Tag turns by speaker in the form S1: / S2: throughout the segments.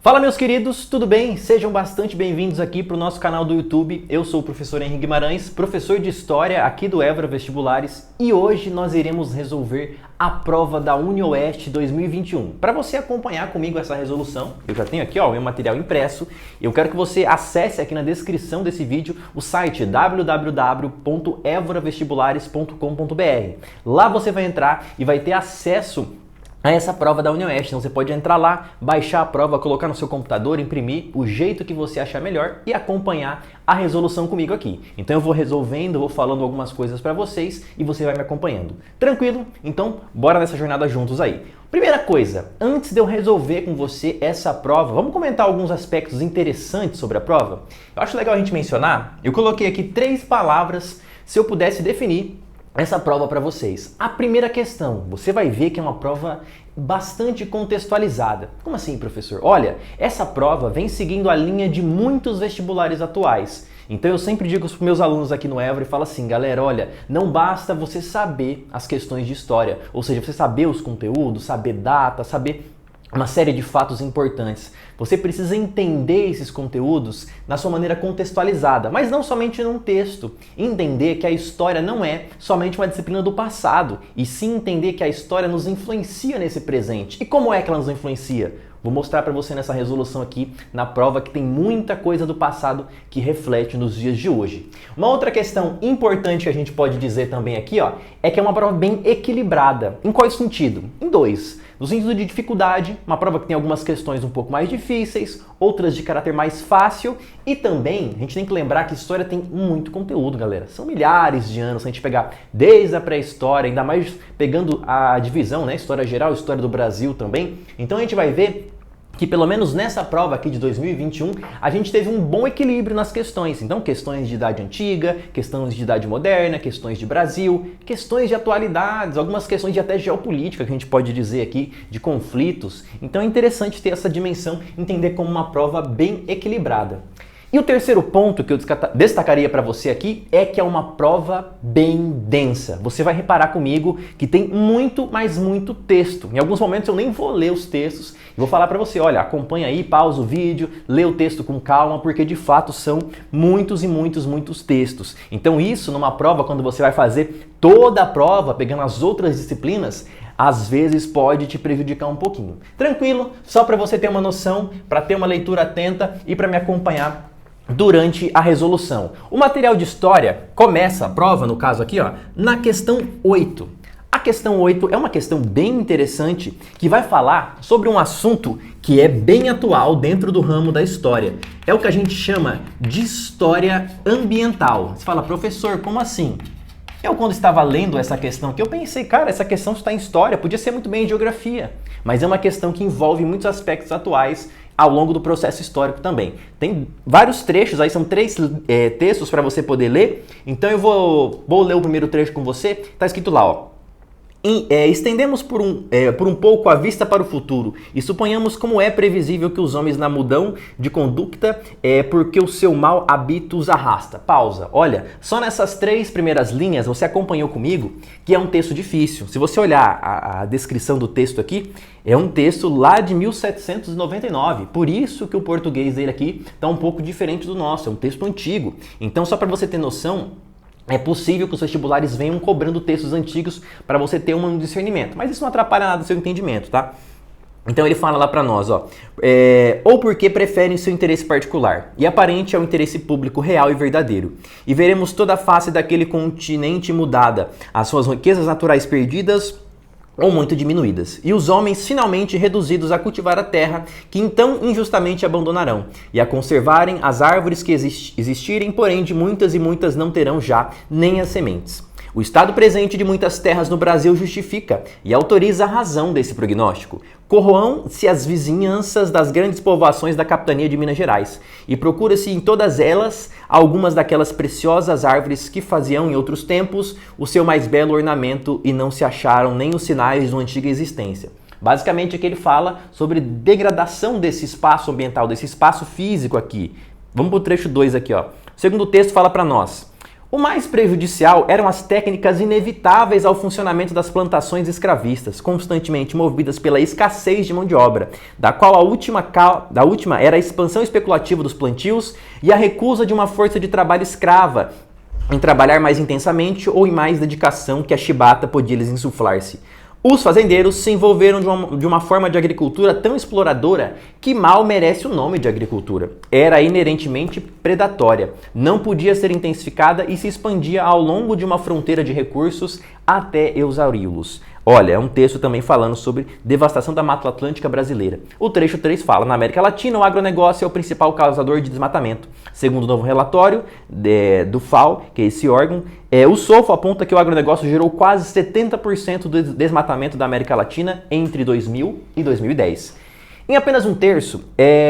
S1: Fala meus queridos, tudo bem? Sejam bastante bem-vindos aqui para o nosso canal do YouTube. Eu sou o professor Henrique Guimarães, professor de História aqui do Évora Vestibulares e hoje nós iremos resolver a prova da UniOeste 2021. Para você acompanhar comigo essa resolução, eu já tenho aqui o meu material impresso. Eu quero que você acesse aqui na descrição desse vídeo o site www.evoravestibulares.com.br. Lá você vai entrar e vai ter acesso a essa prova da UniOeste. Então você pode entrar lá, baixar a prova, colocar no seu computador, imprimir o jeito que você achar melhor e acompanhar a resolução comigo aqui. Então eu vou resolvendo, vou falando algumas coisas para vocês e você vai me acompanhando. Tranquilo? Então bora nessa jornada juntos aí. Primeira coisa, antes de eu resolver com você essa prova, vamos comentar alguns aspectos interessantes sobre a prova? Eu acho legal a gente mencionar, eu coloquei aqui 3 palavras, se eu pudesse definir essa prova para vocês. A primeira questão, você vai ver que é uma prova bastante contextualizada. Como assim, professor? Olha, essa prova vem seguindo a linha de muitos vestibulares atuais. Então eu sempre digo para os meus alunos aqui no Évora e falo assim, galera, olha, não basta você saber as questões de história, ou seja, você saber os conteúdos, saber data, saber uma série de fatos importantes. Você precisa entender esses conteúdos na sua maneira contextualizada, mas não somente num texto. Entender que a história não é somente uma disciplina do passado, e sim entender que a história nos influencia nesse presente. E como é que ela nos influencia? Vou mostrar para você nessa resolução aqui, na prova, que tem muita coisa do passado que reflete nos dias de hoje. Uma outra questão importante que a gente pode dizer também aqui, é que é uma prova bem equilibrada. Em qual sentido? Em 2. No sentido de dificuldade, uma prova que tem algumas questões um pouco mais difíceis, outras de caráter mais fácil, e também a gente tem que lembrar que história tem muito conteúdo, galera. São milhares de anos, se a gente pegar desde a pré-história, ainda mais pegando a divisão, né? História geral, história do Brasil também. Então a gente vai ver que pelo menos nessa prova aqui de 2021, a gente teve um bom equilíbrio nas questões. Então, questões de idade antiga, questões de idade moderna, questões de Brasil, questões de atualidades, algumas questões de até geopolítica, que a gente pode dizer aqui, de conflitos. Então é interessante ter essa dimensão, entender como uma prova bem equilibrada. E o terceiro ponto que eu destacaria para você aqui é que é uma prova bem densa. Você vai reparar comigo que tem muito, mas muito texto. Em alguns momentos eu nem vou ler os textos. Vou falar para você, olha, acompanha aí, pausa o vídeo, lê o texto com calma, porque de fato são muitos e muitos textos. Então isso numa prova, quando você vai fazer toda a prova, pegando as outras disciplinas, às vezes pode te prejudicar um pouquinho. Tranquilo? Só para você ter uma noção, para ter uma leitura atenta e para me acompanhar durante a resolução. O material de história começa a prova, no caso aqui, na questão 8. A questão 8 é uma questão bem interessante que vai falar sobre um assunto que é bem atual dentro do ramo da história. É o que a gente chama de história ambiental. Você fala, professor, como assim? Eu, quando estava lendo essa questão aqui, eu pensei, cara, essa questão está em história, podia ser muito bem em geografia, mas é uma questão que envolve muitos aspectos atuais ao longo do processo histórico também. Tem vários trechos, aí são 3 textos para você poder ler, então eu vou ler o primeiro trecho com você, está escrito lá, estendemos por um pouco a vista para o futuro e suponhamos como é previsível que os homens na mudam de conduta porque o seu mau hábito os arrasta. Pausa. Olha, só nessas 3 primeiras linhas você acompanhou comigo que é um texto difícil. Se você olhar a descrição do texto aqui, é um texto lá de 1799. Por isso que o português dele aqui está um pouco diferente do nosso. É um texto antigo. Então, só para você ter noção, é possível que os vestibulares venham cobrando textos antigos para você ter um discernimento, mas isso não atrapalha nada do seu entendimento, tá? Então ele fala lá para nós, ou porque preferem seu interesse particular e aparente ao interesse público real e verdadeiro. E veremos toda a face daquele continente mudada, as suas riquezas naturais perdidas ou muito diminuídas, e os homens finalmente reduzidos a cultivar a terra, que então injustamente abandonarão, e a conservarem as árvores que existirem, porém de muitas e muitas não terão já nem as sementes. O estado presente de muitas terras no Brasil justifica e autoriza a razão desse prognóstico. Corroam-se as vizinhanças das grandes povoações da capitania de Minas Gerais e procura-se em todas elas algumas daquelas preciosas árvores que faziam em outros tempos o seu mais belo ornamento e não se acharam nem os sinais de uma antiga existência. Basicamente aqui ele fala sobre degradação desse espaço ambiental, desse espaço físico aqui. Vamos para o trecho 2 aqui. O segundo texto fala para nós. O mais prejudicial eram as técnicas inevitáveis ao funcionamento das plantações escravistas, constantemente movidas pela escassez de mão de obra, da qual a última era a expansão especulativa dos plantios e a recusa de uma força de trabalho escrava em trabalhar mais intensamente ou em mais dedicação que a chibata podia lhes insuflar-se. Os fazendeiros se envolveram de uma forma de agricultura tão exploradora que mal merece o nome de agricultura. Era inerentemente predatória, não podia ser intensificada e se expandia ao longo de uma fronteira de recursos até exauri-los. Olha, é um texto também falando sobre devastação da Mata Atlântica brasileira. O trecho 3 fala, na América Latina, o agronegócio é o principal causador de desmatamento. Segundo o novo relatório do FAO, que é esse órgão, o SOFO aponta que o agronegócio gerou quase 70% do desmatamento da América Latina entre 2000 e 2010. Em apenas um terço,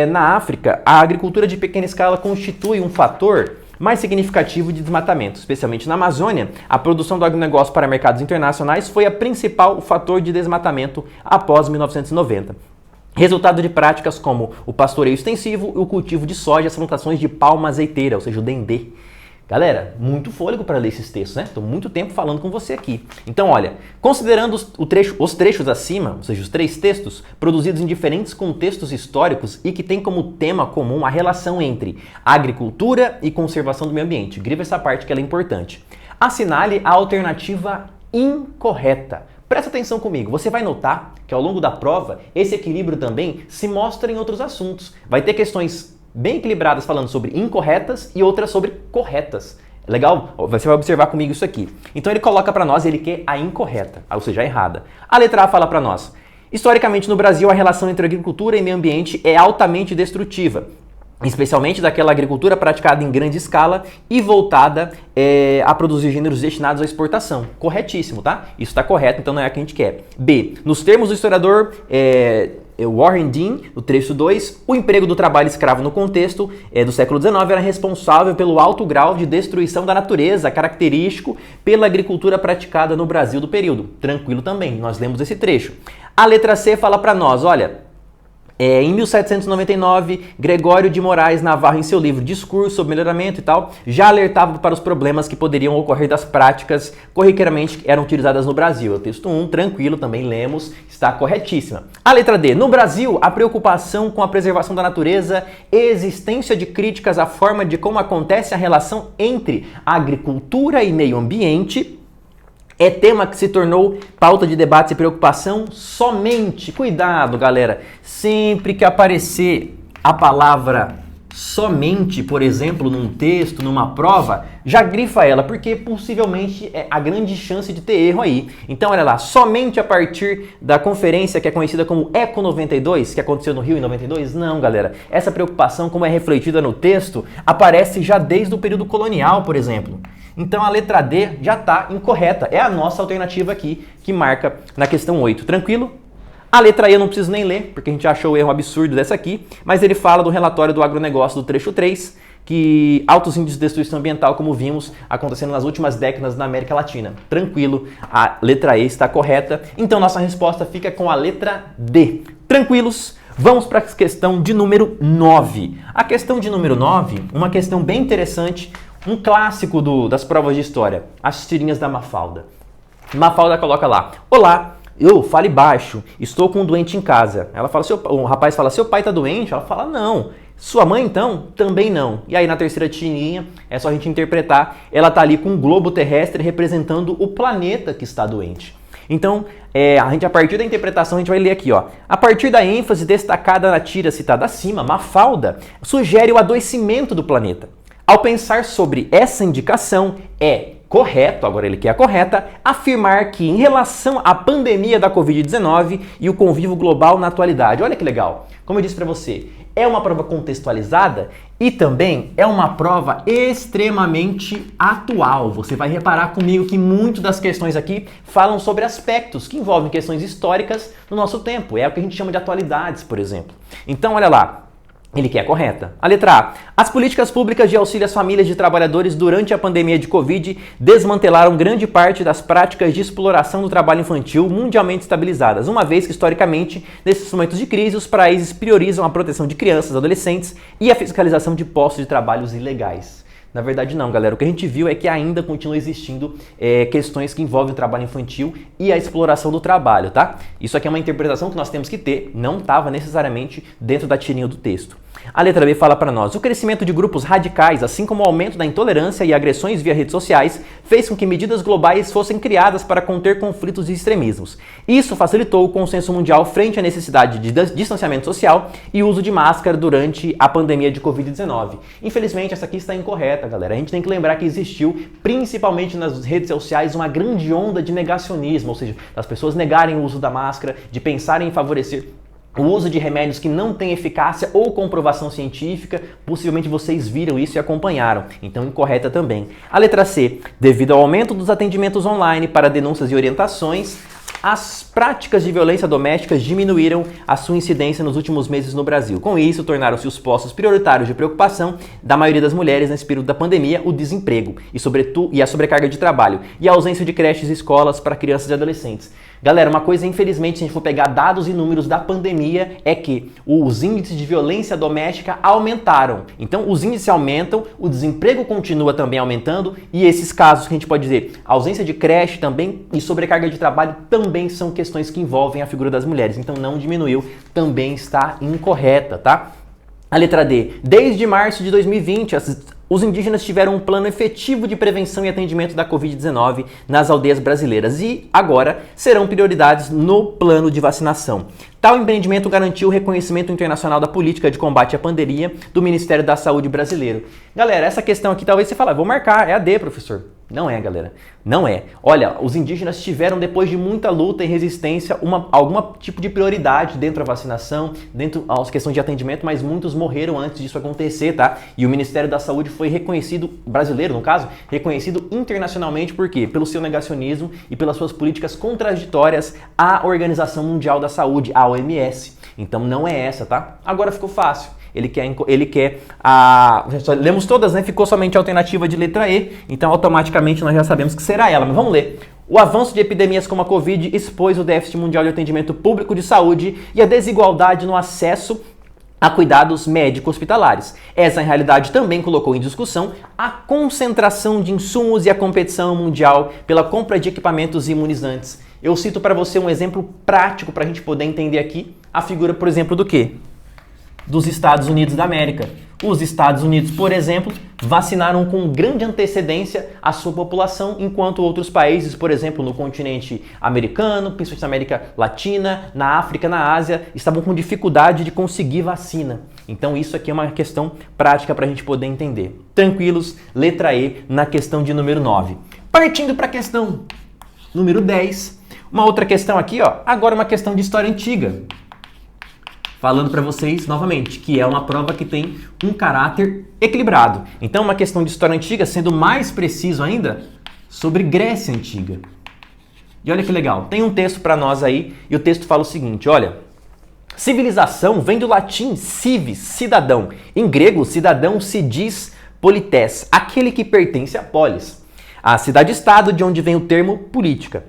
S1: na África, a agricultura de pequena escala constitui um fator mais significativo de desmatamento. Especialmente na Amazônia, a produção do agronegócio para mercados internacionais foi a principal fator de desmatamento após 1990. Resultado de práticas como o pastoreio extensivo e o cultivo de soja e as plantações de palma azeiteira, ou seja, o dendê. Galera, muito fôlego para ler esses textos, né? Estou muito tempo falando com você aqui. Então, olha, considerando os trechos acima, ou seja, os 3 textos, produzidos em diferentes contextos históricos e que têm como tema comum a relação entre agricultura e conservação do meio ambiente. Grifa essa parte que ela é importante. Assinale a alternativa incorreta. Presta atenção comigo, você vai notar que ao longo da prova, esse equilíbrio também se mostra em outros assuntos. Vai ter questões bem equilibradas falando sobre incorretas e outras sobre corretas. Legal? Você vai observar comigo isso aqui. Então ele coloca para nós, ele quer a incorreta, ou seja, a errada. A letra A fala para nós, historicamente no Brasil a relação entre agricultura e meio ambiente é altamente destrutiva, especialmente daquela agricultura praticada em grande escala e voltada a produzir gêneros destinados à exportação. Corretíssimo, tá? Isso está correto, então não é o que a gente quer. B. Nos termos do historiador Warren Dean, no trecho 2, o emprego do trabalho escravo no contexto do século XIX era responsável pelo alto grau de destruição da natureza, característico pela agricultura praticada no Brasil do período. Tranquilo também, nós lemos esse trecho. A letra C fala para nós, olha, em 1799, Gregório de Moraes Navarro, em seu livro Discurso sobre Melhoramento e tal, já alertava para os problemas que poderiam ocorrer das práticas corriqueiramente que eram utilizadas no Brasil. O texto 1, tranquilo, também lemos, está corretíssima. A letra D. No Brasil, a preocupação com a preservação da natureza, existência de críticas à forma de como acontece a relação entre agricultura e meio ambiente, é tema que se tornou pauta de debate e preocupação somente. Cuidado, galera. Sempre que aparecer a palavra somente, por exemplo, num texto, numa prova, já grifa ela, porque possivelmente é a grande chance de ter erro aí. Então, olha lá, somente a partir da conferência que é conhecida como Eco 92, que aconteceu no Rio em 92? Não, galera. Essa preocupação, como é refletida no texto, aparece já desde o período colonial, por exemplo. Então a letra D já está incorreta. É a nossa alternativa aqui que marca na questão 8. Tranquilo? A letra E eu não preciso nem ler, porque a gente achou o erro absurdo dessa aqui, mas ele fala do relatório do agronegócio do trecho 3, que altos índices de destruição ambiental, como vimos, acontecendo nas últimas décadas na América Latina. Tranquilo, a letra E está correta. Então nossa resposta fica com a letra D. Tranquilos? Vamos para a questão de número 9. A questão de número 9, uma questão bem interessante, um clássico das provas de história, as tirinhas da Mafalda. Mafalda coloca lá, olá, eu fale baixo, estou com um doente em casa. Ela fala, o rapaz fala, seu pai está doente? Ela fala, não. Sua mãe então? Também não. E aí na terceira tirinha, é só a gente interpretar, ela está ali com um globo terrestre representando o planeta que está doente. Então, a partir da interpretação, a gente vai ler aqui, ó. A partir da ênfase destacada na tira citada acima, Mafalda sugere o adoecimento do planeta. Ao pensar sobre essa indicação, é correto, agora ele quer a correta, afirmar que em relação à pandemia da Covid-19 e o convívio global na atualidade, olha que legal, como eu disse para você, é uma prova contextualizada e também é uma prova extremamente atual. Você vai reparar comigo que muitas das questões aqui falam sobre aspectos que envolvem questões históricas no nosso tempo, é o que a gente chama de atualidades, por exemplo. Então, olha lá. Ele quer a correta. A letra A. As políticas públicas de auxílio às famílias de trabalhadores durante a pandemia de Covid desmantelaram grande parte das práticas de exploração do trabalho infantil mundialmente estabilizadas, uma vez que, historicamente, nesses momentos de crise, os países priorizam a proteção de crianças, adolescentes e a fiscalização de postos de trabalhos ilegais. Na verdade não, galera. O que a gente viu é que ainda continua existindo questões que envolvem o trabalho infantil e a exploração do trabalho, tá? Isso aqui é uma interpretação que nós temos que ter, não estava necessariamente dentro da tirinha do texto. A letra B fala para nós: o crescimento de grupos radicais, assim como o aumento da intolerância e agressões via redes sociais, fez com que medidas globais fossem criadas para conter conflitos e extremismos. Isso facilitou o consenso mundial frente à necessidade de distanciamento social e uso de máscara durante a pandemia de Covid-19. Infelizmente, essa aqui está incorreta, galera. A gente tem que lembrar que existiu, principalmente nas redes sociais, uma grande onda de negacionismo, ou seja, das pessoas negarem o uso da máscara, de pensarem em favorecer o uso de remédios que não têm eficácia ou comprovação científica. Possivelmente vocês viram isso e acompanharam, então incorreta também. A letra C: devido ao aumento dos atendimentos online para denúncias e orientações, as práticas de violência doméstica diminuíram a sua incidência nos últimos meses no Brasil. Com isso, tornaram-se os postos prioritários de preocupação da maioria das mulheres nesse período da pandemia o desemprego e a sobrecarga de trabalho e a ausência de creches e escolas para crianças e adolescentes. Galera, uma coisa, infelizmente, se a gente for pegar dados e números da pandemia, é que os índices de violência doméstica aumentaram. Então, os índices aumentam, o desemprego continua também aumentando e esses casos que a gente pode dizer, ausência de creche também e sobrecarga de trabalho também são questões que envolvem a figura das mulheres. Então, não diminuiu, também está incorreta, tá? A letra D: desde março de 2020, os indígenas tiveram um plano efetivo de prevenção e atendimento da Covid-19 nas aldeias brasileiras e agora serão prioridades no plano de vacinação. Tal empreendimento garantiu o reconhecimento internacional da política de combate à pandemia do Ministério da Saúde brasileiro. Galera, essa questão aqui talvez você fale: vou marcar, é a D, professor. Não é, galera. Não é. Olha, os indígenas tiveram, depois de muita luta e resistência, algum tipo de prioridade dentro da vacinação, dentro das questões de atendimento, mas muitos morreram antes disso acontecer, tá? E o Ministério da Saúde foi reconhecido, brasileiro no caso, reconhecido internacionalmente, por quê? Pelo seu negacionismo e pelas suas políticas contraditórias à Organização Mundial da Saúde, a OMS. Então não é essa, tá? Agora ficou fácil. Lemos todas, né? Ficou somente a alternativa de letra E, então automaticamente nós já sabemos que será ela, mas vamos ler. O avanço de epidemias como a Covid expôs o déficit mundial de atendimento público de saúde e a desigualdade no acesso a cuidados médico-hospitalares. Essa, em realidade, também colocou em discussão a concentração de insumos e a competição mundial pela compra de equipamentos imunizantes. Eu cito para você um exemplo prático para a gente poder entender aqui a figura, por exemplo, do quê? Dos Estados Unidos da América. Os Estados Unidos, por exemplo, vacinaram com grande antecedência a sua população, enquanto outros países, por exemplo, no continente americano, principalmente na América Latina, na África, na Ásia, estavam com dificuldade de conseguir vacina. Então isso aqui é uma questão prática para a gente poder entender. Tranquilos, letra E na questão de número 9. Partindo para a questão número 10, uma outra questão aqui, ó, agora uma questão de história antiga. Falando para vocês novamente que é uma prova que tem um caráter equilibrado. Então, uma questão de história antiga, sendo mais preciso ainda, sobre Grécia Antiga. E olha que legal, tem um texto para nós aí, e o texto fala o seguinte, olha: civilização vem do latim civis, cidadão. Em grego, cidadão se diz polites, aquele que pertence à polis, a cidade-estado de onde vem o termo política.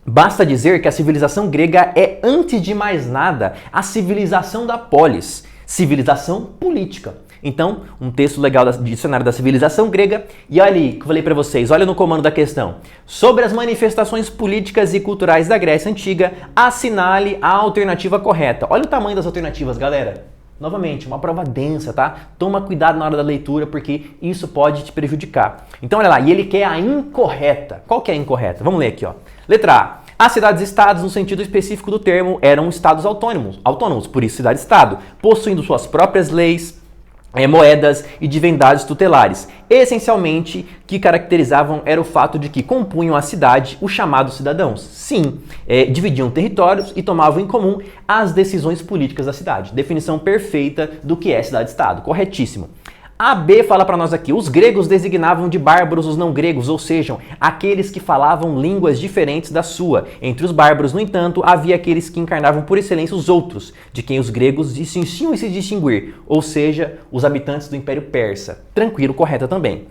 S1: Basta dizer que a civilização grega é, antes de mais nada, a civilização da polis, civilização política. Então, um texto legal do dicionário da civilização grega. E olha aí, que eu falei para vocês, olha no comando da questão. Sobre as manifestações políticas e culturais da Grécia Antiga, assinale a alternativa correta. Olha o tamanho das alternativas, galera. Novamente, uma prova densa, tá? Toma cuidado na hora da leitura, porque isso pode te prejudicar. Então, olha lá, e ele quer a incorreta. Qual que é a incorreta? Vamos ler aqui, ó. Letra A. As cidades-estados, no sentido específico do termo, eram estados autônomos, por isso cidade-estado, possuindo suas próprias leis, moedas e divindades tutelares. Essencialmente, que caracterizavam era o fato de que compunham a cidade os chamados cidadãos. Sim, dividiam territórios e tomavam em comum as decisões políticas da cidade. Definição perfeita do que é cidade-estado, corretíssimo. A B fala para nós aqui, os gregos designavam de bárbaros os não gregos, ou seja, aqueles que falavam línguas diferentes da sua. Entre os bárbaros, no entanto, havia aqueles que encarnavam por excelência os outros, de quem os gregos tinham se distinguir, ou seja, os habitantes do Império Persa. Tranquilo, correta também.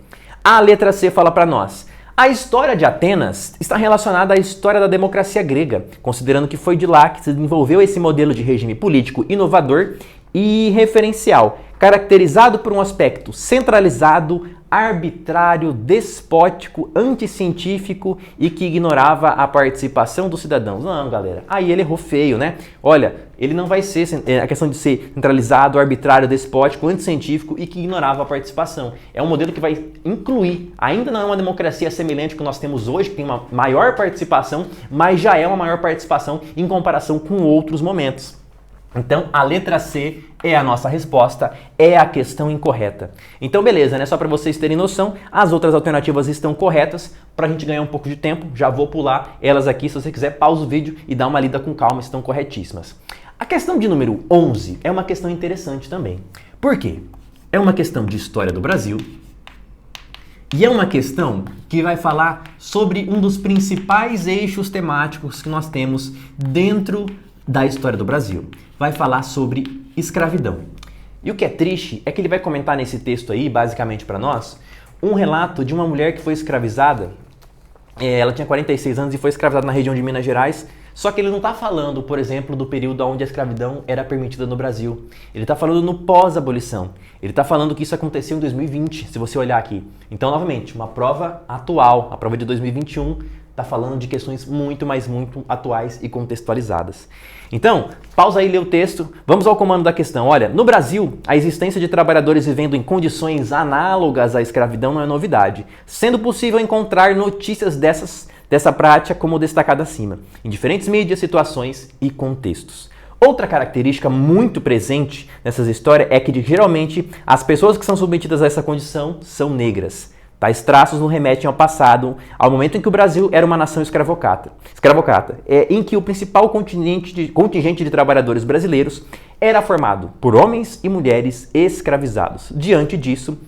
S1: A letra C fala para nós, a história de Atenas está relacionada à história da democracia grega, considerando que foi de lá que se desenvolveu esse modelo de regime político inovador e referencial, caracterizado por um aspecto centralizado, arbitrário, despótico, anticientífico e que ignorava a participação dos cidadãos. Não, galera, aí ele errou feio, né? Olha, ele não vai ser a questão de ser centralizado, arbitrário, despótico, anticientífico e que ignorava a participação. É um modelo que vai incluir, ainda não é uma democracia semelhante ao que nós temos hoje, que tem uma maior participação, mas já é uma maior participação em comparação com outros momentos. Então, a letra C é a nossa resposta, é a questão incorreta. Então, beleza, né? Só para vocês terem noção, as outras alternativas estão corretas. Para a gente ganhar um pouco de tempo, já vou pular elas aqui. Se você quiser, pausa o vídeo e dá uma lida com calma, estão corretíssimas. A questão de número 11 é uma questão interessante também. Por quê? É uma questão de história do Brasil e é uma questão que vai falar sobre um dos principais eixos temáticos que nós temos dentro da história do Brasil. Vai falar sobre escravidão. E o que é triste é que ele vai comentar nesse texto aí, basicamente para nós, um relato de uma mulher que foi escravizada. Ela tinha 46 anos e foi escravizada na região de Minas Gerais. Só que ele não está falando, por exemplo, do período onde a escravidão era permitida no Brasil. Ele está falando no pós-abolição. Ele está falando que isso aconteceu em 2020, se você olhar aqui. Então, novamente, uma prova atual, a prova de 2021, está falando de questões muito atuais e contextualizadas. Então, pausa aí e lê o texto. Vamos ao comando da questão. Olha, no Brasil, a existência de trabalhadores vivendo em condições análogas à escravidão não é novidade, sendo possível encontrar notícias dessa prática como destacada acima, em diferentes mídias, situações e contextos. Outra característica muito presente nessas histórias é que, geralmente, as pessoas que são submetidas a essa condição são negras. Tais traços nos remetem ao passado, ao momento em que o Brasil era uma nação escravocrata, em que o principal contingente de trabalhadores brasileiros era formado por homens e mulheres escravizados. Diante disso,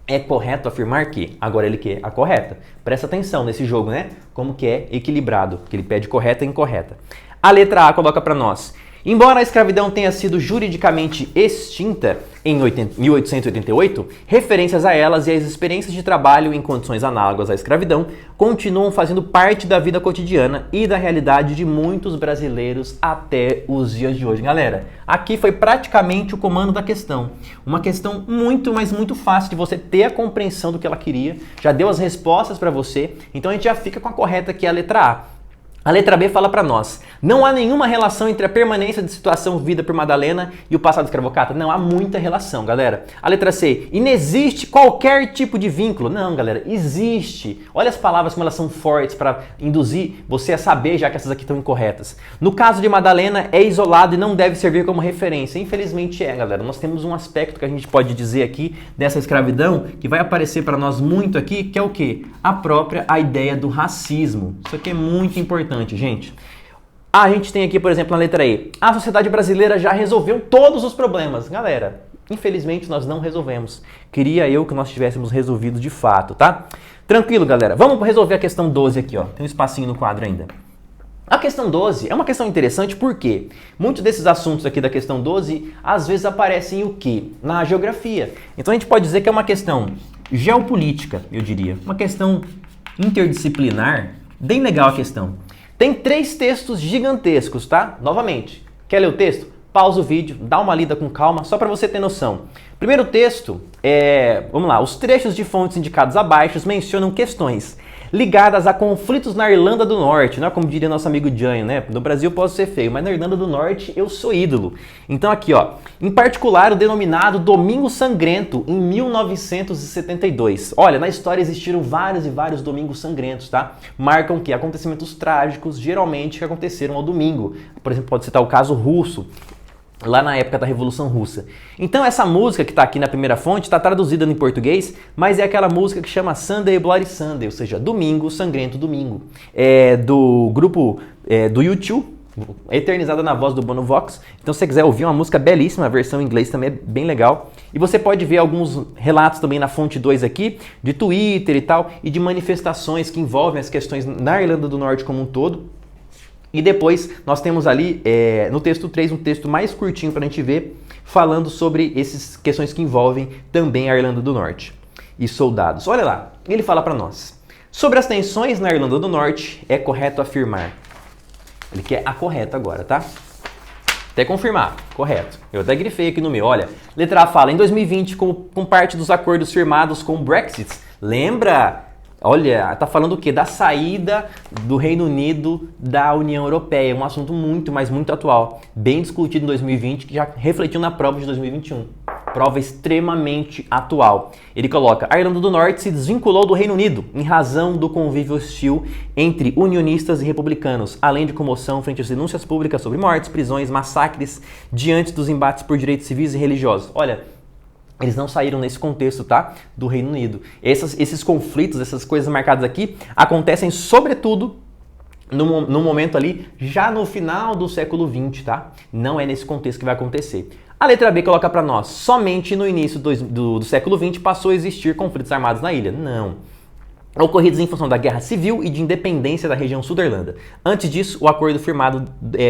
S1: é correto afirmar que, agora ele quer a correta. Presta atenção nesse jogo, né? Como que é equilibrado, que ele pede correta e incorreta. A letra A coloca para nós: embora a escravidão tenha sido juridicamente extinta em 1888, referências a elas e as experiências de trabalho em condições análogas à escravidão continuam fazendo parte da vida cotidiana e da realidade de muitos brasileiros até os dias de hoje. Galera, aqui foi praticamente o comando da questão. Uma questão muito fácil de você ter a compreensão do que ela queria, já deu as respostas para você, então a gente já fica com a correta, que é a letra A. A letra B fala para nós: não há nenhuma relação entre a permanência de situação vivida por Madalena e o passado escravocrata. Não há muita relação, galera. A letra C: inexiste qualquer tipo de vínculo. Não, galera, existe. Olha as palavras como elas são fortes para induzir você a saber, já que essas aqui estão incorretas. No caso de Madalena, é isolado e não deve servir como referência. Infelizmente galera. Nós temos um aspecto que a gente pode dizer aqui dessa escravidão que vai aparecer para nós muito aqui, que é o quê? A ideia do racismo. Isso aqui é muito importante, gente. A gente tem aqui, por exemplo, na letra E: a sociedade brasileira já resolveu todos os problemas. Galera, infelizmente nós não resolvemos. Queria eu que nós tivéssemos resolvido de fato, tá? Tranquilo, galera. Vamos resolver a questão 12 aqui, ó. Tem um espacinho no quadro ainda. A questão 12 é uma questão interessante porque muitos desses assuntos aqui da questão 12 às vezes aparecem o quê? Na geografia. Então a gente pode dizer que é uma questão geopolítica, eu diria. Uma questão interdisciplinar. Bem legal a questão. Tem 3 textos gigantescos, tá? Novamente, quer ler o texto? Pausa o vídeo, dá uma lida com calma, só para você ter noção. Primeiro texto vamos lá, os trechos de fontes indicados abaixo mencionam questões ligadas a conflitos na Irlanda do Norte, né? Como diria nosso amigo Jânio, né? No Brasil eu posso ser feio, mas na Irlanda do Norte eu sou ídolo. Então aqui, ó, em particular o denominado Domingo Sangrento, em 1972. Olha, na história existiram vários e vários domingos sangrentos, tá? Marcam que acontecimentos trágicos, geralmente, que aconteceram ao domingo. Por exemplo, pode citar o caso russo, lá na época da Revolução Russa. Então essa música que está aqui na primeira fonte está traduzida em português, mas é aquela música que chama Sunday Bloody Sunday, ou seja, Domingo Sangrento Domingo. É do grupo do U2, eternizada na voz do Bono Vox. Então se você quiser ouvir uma música belíssima, a versão em inglês também é bem legal. E você pode ver alguns relatos também na fonte 2 aqui, de Twitter e tal, e de manifestações que envolvem as questões na Irlanda do Norte como um todo. E depois nós temos ali, no texto 3, um texto mais curtinho para a gente ver, falando sobre essas questões que envolvem também a Irlanda do Norte e soldados. Olha lá, ele fala para nós: sobre as tensões na Irlanda do Norte, é correto afirmar. Ele quer a correta agora, tá? Até confirmar, correto. Eu até grifei aqui no meu, olha. Letra A fala, em 2020, com parte dos acordos firmados com o Brexit. Lembra? Olha, tá falando o quê? Da saída do Reino Unido da União Europeia. Um assunto muito, mas muito atual. Bem discutido em 2020, que já refletiu na prova de 2021. Prova extremamente atual. Ele coloca, a Irlanda do Norte se desvinculou do Reino Unido em razão do convívio hostil entre unionistas e republicanos, além de comoção frente às denúncias públicas sobre mortes, prisões, massacres, diante dos embates por direitos civis e religiosos. Olha, eles não saíram nesse contexto, tá? Do Reino Unido. Esses conflitos, essas coisas marcadas aqui, acontecem sobretudo no momento ali, já no final do século XX, tá? Não é nesse contexto que vai acontecer. A letra B coloca para nós, somente no início do século XX passou a existir conflitos armados na ilha. Não. Ocorridos em função da Guerra Civil e de independência da região sul da Irlanda. Antes disso, o acordo firmado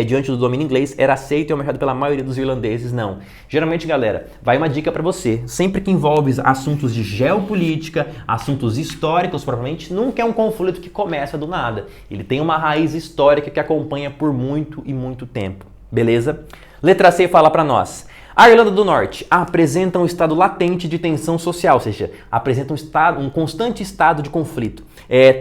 S1: diante do domínio inglês era aceito e almejado pela maioria dos irlandeses, não. Geralmente, galera, vai uma dica para você. Sempre que envolve assuntos de geopolítica, assuntos históricos, provavelmente, nunca é um conflito que começa do nada. Ele tem uma raiz histórica que acompanha por muito e muito tempo. Beleza? Letra C fala para nós. A Irlanda do Norte apresenta um estado latente de tensão social, ou seja, apresenta um constante estado de conflito,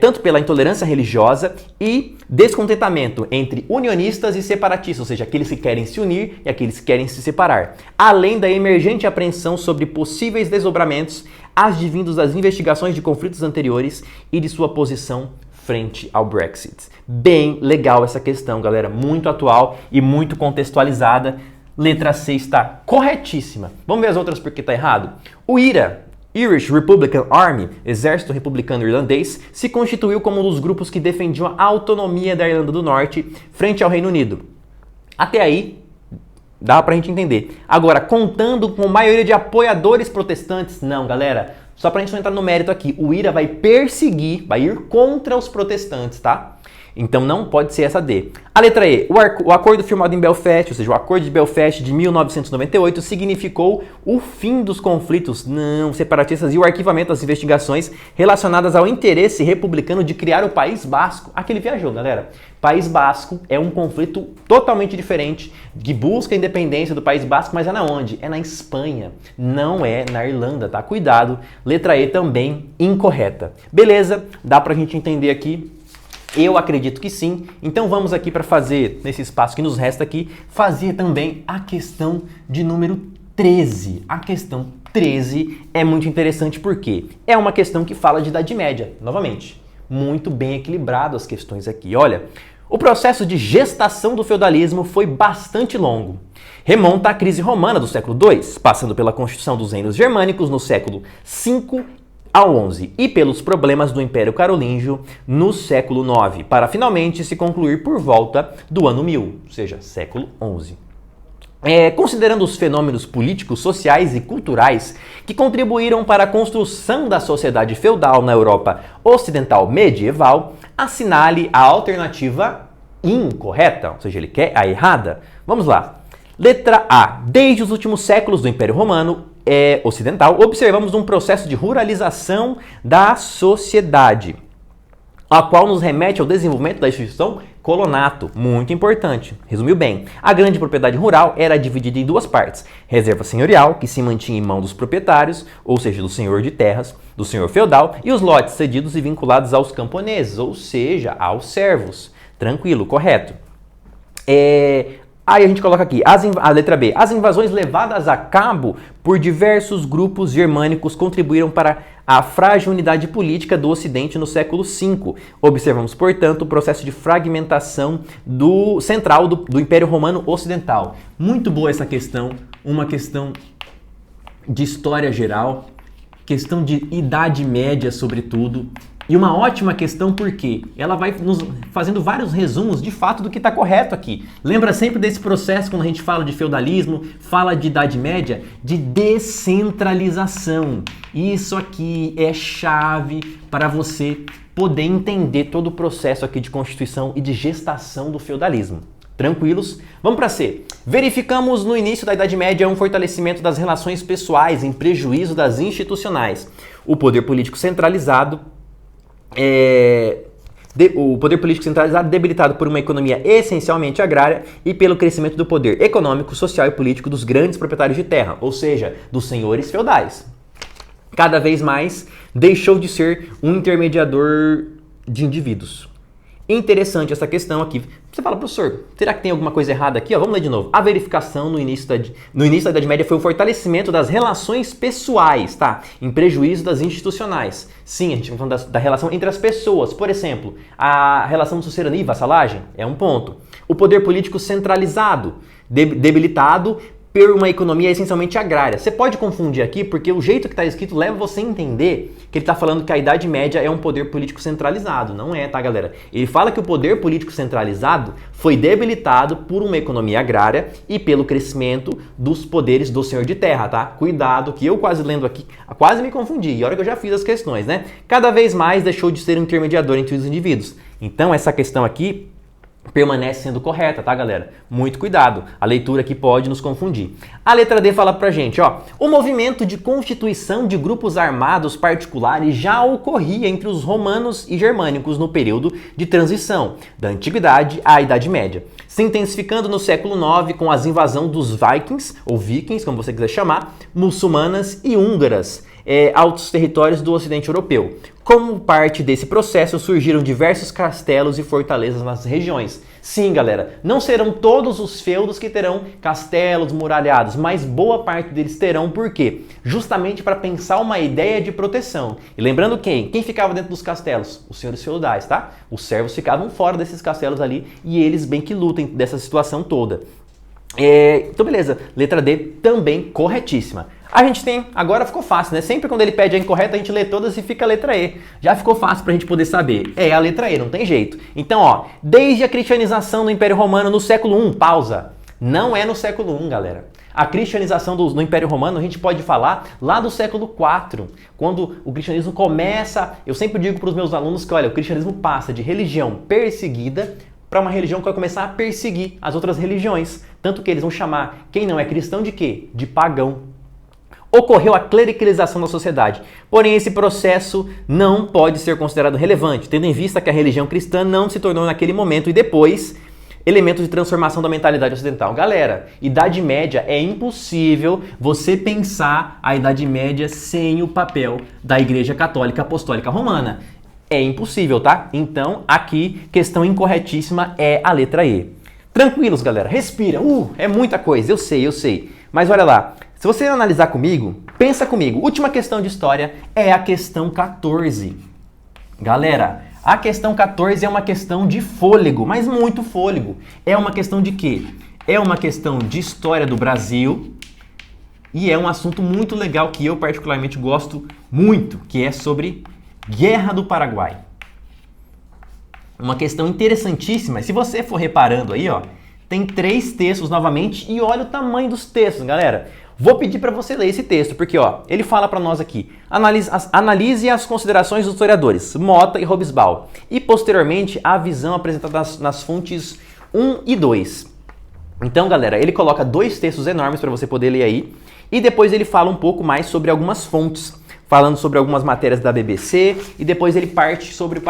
S1: tanto pela intolerância religiosa e descontentamento entre unionistas e separatistas, ou seja, aqueles que querem se unir e aqueles que querem se separar, além da emergente apreensão sobre possíveis desdobramentos advindos das investigações de conflitos anteriores e de sua posição frente ao Brexit. Bem legal essa questão, galera, muito atual e muito contextualizada. Letra C está corretíssima. Vamos ver as outras porque está errado? O IRA, Irish Republican Army, Exército Republicano Irlandês, se constituiu como um dos grupos que defendiam a autonomia da Irlanda do Norte frente ao Reino Unido. Até aí, dá pra gente entender. Agora, contando com maioria de apoiadores protestantes, não, galera. Só pra gente não entrar no mérito aqui, o IRA vai perseguir, vai ir contra os protestantes, tá? Então não pode ser essa D. A letra E, o acordo firmado em Belfast, ou seja, o acordo de Belfast de 1998 significou o fim dos conflitos separatistas e o arquivamento das investigações relacionadas ao interesse republicano de criar o País Basco. Aqui ele viajou, galera. País Basco é um conflito totalmente diferente, que busca a independência do País Basco, mas é na onde? É na Espanha, não é na Irlanda, tá? Cuidado. Letra E também incorreta. Beleza, dá pra gente entender aqui. Eu acredito que sim, então vamos aqui para fazer, nesse espaço que nos resta aqui, fazer também a questão de número 13. A questão 13 é muito interessante porque é uma questão que fala de Idade Média, novamente. Muito bem equilibrado as questões aqui. Olha, o processo de gestação do feudalismo foi bastante longo. Remonta à crise romana do século II, passando pela constituição dos reinos germânicos no século V ao XI e pelos problemas do Império Carolíngio no século IX, para finalmente se concluir por volta do ano 1000, ou seja, século XI. Considerando os fenômenos políticos, sociais e culturais que contribuíram para a construção da sociedade feudal na Europa ocidental medieval, assinale a alternativa incorreta, ou seja, ele quer a errada. Vamos lá. Letra A. Desde os últimos séculos do Império Romano Ocidental, observamos um processo de ruralização da sociedade, a qual nos remete ao desenvolvimento da instituição colonato, muito importante. Resumiu bem. A grande propriedade rural era dividida em duas partes. Reserva senhorial, que se mantinha em mão dos proprietários, ou seja, do senhor de terras, do senhor feudal, e os lotes cedidos e vinculados aos camponeses, ou seja, aos servos. Tranquilo, correto. Aí a gente coloca aqui, a letra B. As invasões levadas a cabo por diversos grupos germânicos contribuíram para a frágil unidade política do Ocidente no século V. Observamos, portanto, o processo de fragmentação central do Império Romano Ocidental. Muito boa essa questão, uma questão de história geral, questão de Idade Média, sobretudo. E uma ótima questão porque ela vai nos fazendo vários resumos de fato do que está correto aqui. Lembra sempre desse processo quando a gente fala de feudalismo, fala de Idade Média, de descentralização. Isso aqui é chave para você poder entender todo o processo aqui de constituição e de gestação do feudalismo. Tranquilos? Vamos para C. Verificamos no início da Idade Média um fortalecimento das relações pessoais em prejuízo das institucionais. O poder político centralizado O poder político centralizado debilitado por uma economia essencialmente agrária e pelo crescimento do poder econômico, social e político dos grandes proprietários de terra, ou seja, dos senhores feudais. Cada vez mais deixou de ser um intermediador de indivíduos. Interessante essa questão aqui. Você fala, professor, será que tem alguma coisa errada aqui? Vamos ler de novo. A verificação no início da Idade Média foi o fortalecimento das relações pessoais, tá? Em prejuízo das institucionais. Sim, a gente está falando da relação entre as pessoas. Por exemplo, a relação de sucessania e vassalagem é um ponto. O poder político centralizado, debilitado por uma economia essencialmente agrária. Você pode confundir aqui porque o jeito que está escrito leva você a entender que ele está falando que a Idade Média é um poder político centralizado. Não é, tá, galera? Ele fala que o poder político centralizado foi debilitado por uma economia agrária e pelo crescimento dos poderes do senhor de terra, tá? Cuidado, que eu quase lendo aqui, quase me confundi. E olha que eu já fiz as questões, né? Cada vez mais deixou de ser um intermediador entre os indivíduos. Então, essa questão aqui permanece sendo correta, tá, galera? Muito cuidado, a leitura aqui pode nos confundir. A letra D fala pra gente, ó, o movimento de constituição de grupos armados particulares já ocorria entre os romanos e germânicos no período de transição da Antiguidade à Idade Média, se intensificando no século IX com as invasões dos Vikings, ou Vikings, como você quiser chamar, muçulmanas e húngaras, aos territórios do Ocidente Europeu. Como parte desse processo, surgiram diversos castelos e fortalezas nas regiões. Sim, galera, não serão todos os feudos que terão castelos muralhados, mas boa parte deles terão, por quê? Justamente para pensar uma ideia de proteção. E lembrando quem ficava dentro dos castelos? Os senhores feudais, tá? Os servos ficavam fora desses castelos ali e eles bem que lutem dessa situação toda. Então beleza, letra D também corretíssima. A gente tem, agora ficou fácil, né? Sempre quando ele pede a incorreta, a gente lê todas e fica a letra E. Já ficou fácil pra gente poder saber. É a letra E, não tem jeito. Então, ó, desde a cristianização do Império Romano no século I, pausa. Não é no século I, galera. A cristianização do Império Romano a gente pode falar lá do século IV, quando o cristianismo começa. Eu sempre digo para os meus alunos que, olha, o cristianismo passa de religião perseguida para uma religião que vai começar a perseguir as outras religiões. Tanto que eles vão chamar quem não é cristão de quê? De pagão. Ocorreu a clericalização da sociedade. Porém, esse processo não pode ser considerado relevante, tendo em vista que a religião cristã não se tornou naquele momento e depois elemento de transformação da mentalidade ocidental. Galera, Idade Média é impossível você pensar a Idade Média sem o papel da Igreja Católica Apostólica Romana. É impossível, tá? Então, aqui, questão incorretíssima é a letra E. Tranquilos, galera, respira. É muita coisa, eu sei. Mas olha lá, se você analisar comigo, pensa comigo. Última questão de história é a questão 14. Galera, a questão 14 é uma questão de fôlego, mas muito fôlego. É uma questão de quê? É uma questão de história do Brasil e é um assunto muito legal que eu particularmente gosto muito, que é sobre Guerra do Paraguai. Uma questão interessantíssima. Se você for reparando aí, ó, tem 3 textos novamente e olha o tamanho dos textos, galera. Vou pedir para você ler esse texto, porque ó, ele fala para nós aqui, analise as considerações dos historiadores, Mota e Hobsbawm, e posteriormente a visão apresentada nas fontes 1 e 2. Então, galera, ele coloca 2 textos enormes para você poder ler aí, e depois ele fala um pouco mais sobre algumas fontes, falando sobre algumas matérias da BBC, e depois ele parte sobre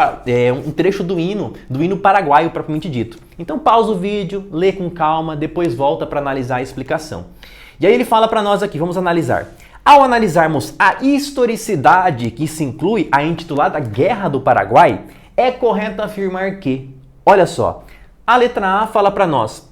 S1: um trecho do hino paraguaio propriamente dito. Então pausa o vídeo, lê com calma, depois volta para analisar a explicação. E aí ele fala para nós aqui, vamos analisar. Ao analisarmos a historicidade que se inclui a intitulada Guerra do Paraguai, é correto afirmar que, olha só, a letra A fala para nós,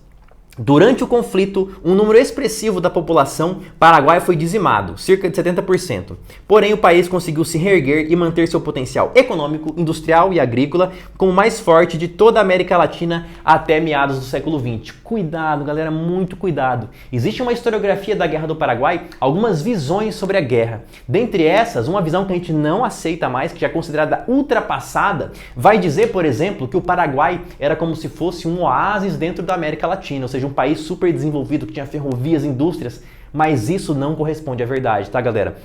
S1: durante o conflito, um número expressivo da população paraguaia foi dizimado, cerca de 70%. Porém, o país conseguiu se reerguer e manter seu potencial econômico, industrial e agrícola como o mais forte de toda a América Latina até meados do século XX. Cuidado, galera, muito cuidado. Existe uma historiografia da Guerra do Paraguai, algumas visões sobre a guerra. Dentre essas, uma visão que a gente não aceita mais, que já é considerada ultrapassada, vai dizer, por exemplo, que o Paraguai era como se fosse um oásis dentro da América Latina, ou seja, um país super desenvolvido, que tinha ferrovias, indústrias, mas isso não corresponde à verdade, tá, galera?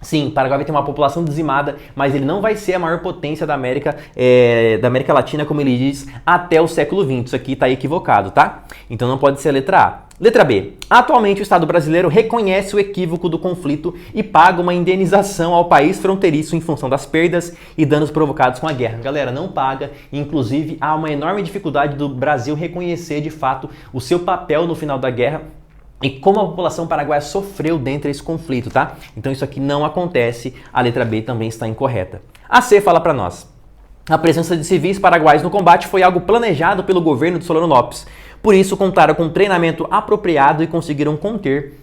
S1: Sim, o Paraguai vai ter uma população dizimada, mas ele não vai ser a maior potência da América Latina, como ele diz, até o século XX. Isso aqui está equivocado, tá? Então não pode ser a letra A. Letra B. Atualmente o Estado brasileiro reconhece o equívoco do conflito e paga uma indenização ao país fronteiriço em função das perdas e danos provocados com a guerra. Galera, não paga. Inclusive, há uma enorme dificuldade do Brasil reconhecer de fato o seu papel no final da guerra e como a população paraguaia sofreu dentro desse conflito, tá? Então isso aqui não acontece, a letra B também está incorreta. A C fala para nós. A presença de civis paraguaios no combate foi algo planejado pelo governo de Solano Lopes. Por isso, contaram com um treinamento apropriado e conseguiram conter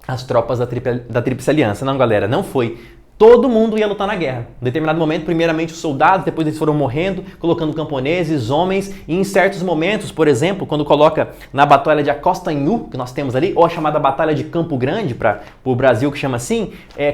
S1: as tropas da Tríplice Aliança. Não, galera, não foi. Todo mundo ia lutar na guerra. Em determinado momento, primeiramente os soldados, depois eles foram morrendo, colocando camponeses, homens, e em certos momentos, por exemplo, quando coloca na Batalha de Acostanhú, que nós temos ali, ou a chamada Batalha de Campo Grande, para o Brasil que chama assim,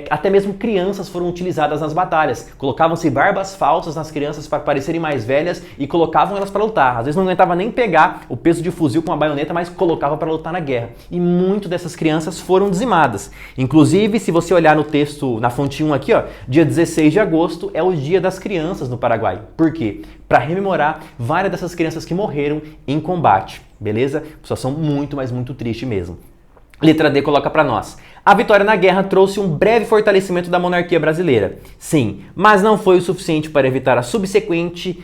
S1: até mesmo crianças foram utilizadas nas batalhas. Colocavam-se barbas falsas nas crianças para parecerem mais velhas e colocavam elas para lutar. Às vezes não aguentava nem pegar o peso de fuzil com uma baioneta, mas colocava para lutar na guerra. E muitas dessas crianças foram dizimadas. Inclusive, se você olhar no texto, na fonte 1 aqui, ó, dia 16 de agosto é o Dia das Crianças no Paraguai. Por quê? Para rememorar várias dessas crianças que morreram em combate, beleza? Situação muito, mas muito triste mesmo. Letra D coloca para nós. A vitória na guerra trouxe um breve fortalecimento da monarquia brasileira. Sim, mas não foi o suficiente para evitar a subsequente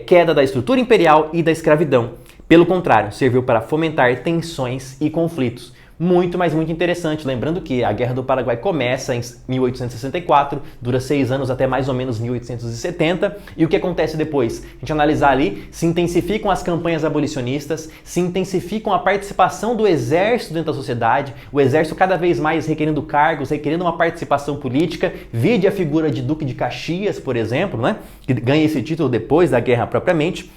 S1: queda da estrutura imperial e da escravidão. Pelo contrário, serviu para fomentar tensões e conflitos. Muito, mas muito interessante. Lembrando que a Guerra do Paraguai começa em 1864, dura 6 anos até mais ou menos 1870. E o que acontece depois? A gente analisar ali, se intensificam as campanhas abolicionistas, se intensificam a participação do exército dentro da sociedade, o exército cada vez mais requerendo cargos, requerendo uma participação política. Vide a figura de Duque de Caxias, por exemplo, né? Que ganha esse título depois da guerra propriamente.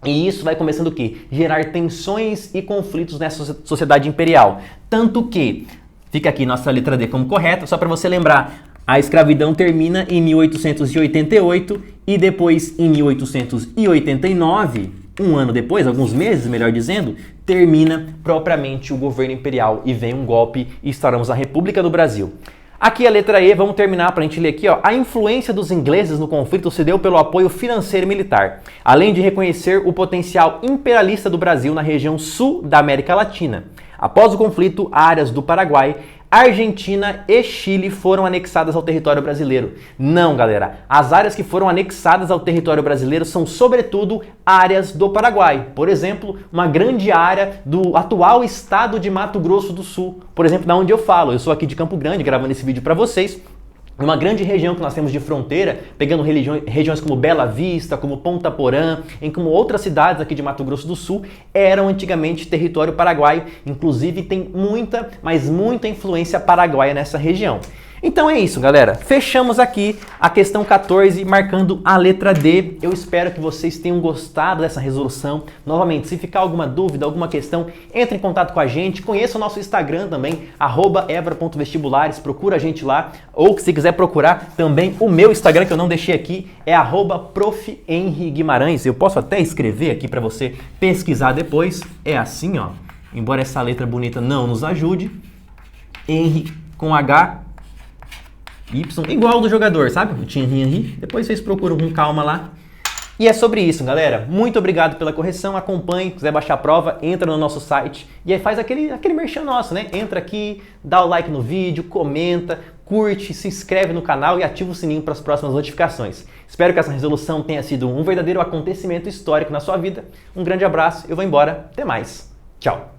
S1: E isso vai começando o quê? Gerar tensões e conflitos nessa sociedade imperial. Tanto que, fica aqui nossa letra D como correta, só para você lembrar, a escravidão termina em 1888 e depois em 1889, um ano depois, alguns meses melhor dizendo, termina propriamente o governo imperial e vem um golpe e instauramos a República do Brasil. Aqui a letra E, vamos terminar para a gente ler aqui, ó. A influência dos ingleses no conflito se deu pelo apoio financeiro e militar, além de reconhecer o potencial imperialista do Brasil na região sul da América Latina. Após o conflito, áreas do Paraguai, Argentina e Chile foram anexadas ao território brasileiro. Não, galera. As áreas que foram anexadas ao território brasileiro são, sobretudo, áreas do Paraguai. Por exemplo, uma grande área do atual estado de Mato Grosso do Sul. Por exemplo, da onde eu falo. Eu sou aqui de Campo Grande, gravando esse vídeo para vocês. Uma grande região que nós temos de fronteira, pegando regiões como Bela Vista, como Ponta Porã, em como outras cidades aqui de Mato Grosso do Sul, eram antigamente território paraguaio. Inclusive tem muita, mas muita influência paraguaia nessa região. Então é isso, galera. Fechamos aqui a questão 14, marcando a letra D. Eu espero que vocês tenham gostado dessa resolução. Novamente, se ficar alguma dúvida, alguma questão, entre em contato com a gente. Conheça o nosso Instagram também, @evra.vestibulares. Procura a gente lá. Ou se quiser procurar também o meu Instagram, que eu não deixei aqui, é @prof. Henry Guimarães. Eu posso até escrever aqui para você pesquisar depois. É assim, ó. Embora essa letra bonita não nos ajude. Henry com H. Y, igual do jogador, sabe? O Thierry Henry. Depois vocês procuram com calma lá. E é sobre isso, galera. Muito obrigado pela correção. Acompanhe. Se quiser baixar a prova, entra no nosso site. E aí faz aquele merchan nosso, né? Entra aqui, dá o like no vídeo, comenta, curte, se inscreve no canal e ativa o sininho para as próximas notificações. Espero que essa resolução tenha sido um verdadeiro acontecimento histórico na sua vida. Um grande abraço. Eu vou embora. Até mais. Tchau.